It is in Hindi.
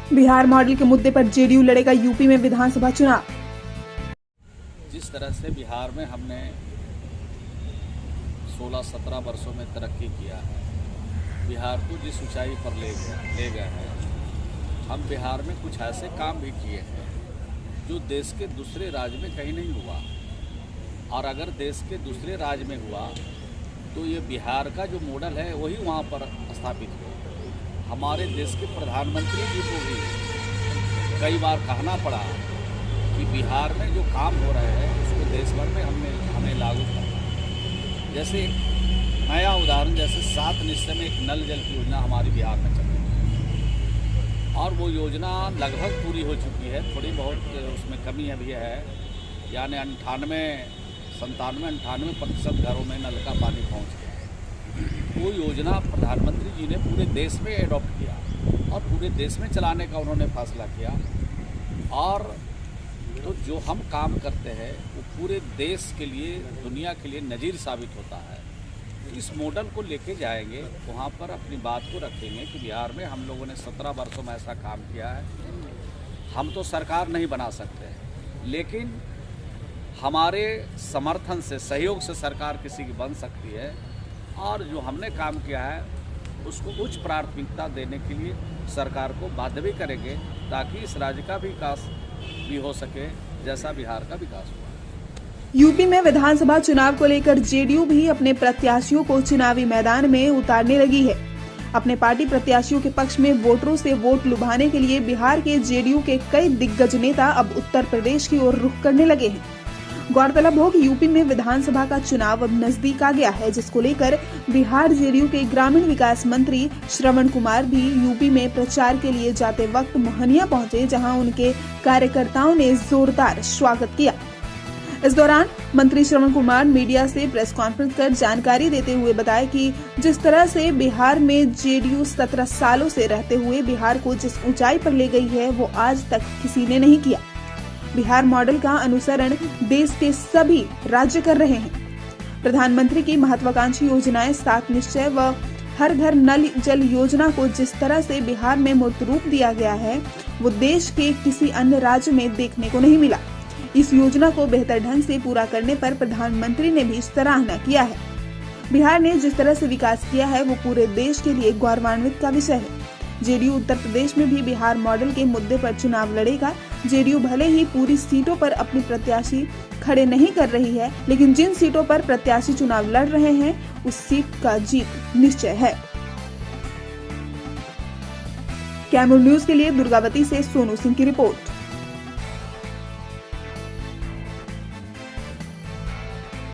बिहार मॉडल के मुद्दे पर जेडीयू लड़ेगा यूपी में विधानसभा चुनाव। जिस तरह से बिहार में हमने 16-17 वर्षों में तरक्की किया है, बिहार को जिस ऊंचाई पर ले गए हैं, हम बिहार में कुछ ऐसे काम भी किए हैं जो देश के दूसरे राज्य में कहीं नहीं हुआ। और अगर देश के दूसरे राज्य में हुआ तो ये बिहार का जो मॉडल है वही वहाँ पर स्थापित हो। हमारे देश के प्रधानमंत्री जी को भी कई बार कहना पड़ा कि बिहार में जो काम हो रहे हैं उसको देश भर में हमें लागू करना है। जैसे नया उदाहरण, जैसे 7 निश्चय में एक नल जल की योजना हमारी बिहार में चल रही है और वो योजना लगभग पूरी हो चुकी है। थोड़ी बहुत उसमें कमी अभी है, यानी 98% घरों में नल का पानी पहुँच गया। वो योजना प्रधानमंत्री जी ने पूरे देश में एडॉप्ट किया और पूरे देश में चलाने का उन्होंने फैसला किया। और तो जो हम काम करते हैं वो पूरे देश के लिए, दुनिया के लिए नज़ीर साबित होता है। तो इस मॉडल को लेके जाएंगे, वहाँ पर अपनी बात को रखेंगे कि बिहार में हम लोगों ने 17 वर्षों में ऐसा काम किया है। हम तो सरकार नहीं बना सकते, लेकिन हमारे समर्थन से, सहयोग से सरकार किसी की बन सकती है। और जो हमने काम किया है उसको उच्च प्राथमिकता देने के लिए सरकार को बाध्य भी करेंगे, ताकि इस राज्य का विकास भी हो सके जैसा बिहार का विकास हुआ। यूपी में विधानसभा चुनाव को लेकर जेडीयू भी अपने प्रत्याशियों को चुनावी मैदान में उतारने लगी है। अपने पार्टी प्रत्याशियों के पक्ष में वोटरों से वोट लुभाने के लिए बिहार के जेडीयू के कई दिग्गज नेता अब उत्तर प्रदेश की ओर रुख करने लगे हैं। गौरतलब हो कि यूपी में विधानसभा का चुनाव अब नजदीक आ गया है, जिसको लेकर बिहार जेडीयू के ग्रामीण विकास मंत्री श्रवण कुमार भी यूपी में प्रचार के लिए जाते वक्त मोहनिया पहुंचे, जहां उनके कार्यकर्ताओं ने जोरदार स्वागत किया। इस दौरान मंत्री श्रवण कुमार मीडिया से प्रेस कॉन्फ्रेंस कर जानकारी देते हुए बताया कि जिस तरह से बिहार में जेडीयू 17 सालों से रहते हुए बिहार को जिस ऊंचाई पर ले गई है वो आज तक किसी ने नहीं किया। बिहार मॉडल का अनुसरण देश के सभी राज्य कर रहे हैं। प्रधानमंत्री की महत्वाकांक्षी योजनाएं 7 निश्चय व हर घर नल जल योजना को जिस तरह से बिहार में मूर्त रूप दिया गया है वो देश के किसी अन्य राज्य में देखने को नहीं मिला। इस योजना को बेहतर ढंग से पूरा करने पर प्रधानमंत्री ने भी सराहना किया है। बिहार ने जिस तरह से विकास किया है वो पूरे देश के लिए गौरवान्वित का विषय है। जेडीयू उत्तर प्रदेश में भी बिहार मॉडल के मुद्दे पर चुनाव लड़ेगा। जेडीयू भले ही पूरी सीटों पर अपनी प्रत्याशी खड़े नहीं कर रही है, लेकिन जिन सीटों पर प्रत्याशी चुनाव लड़ रहे हैं उस सीट का जीत निश्चय है। कैमूर न्यूज के लिए दुर्गावती से सोनू सिंह की रिपोर्ट।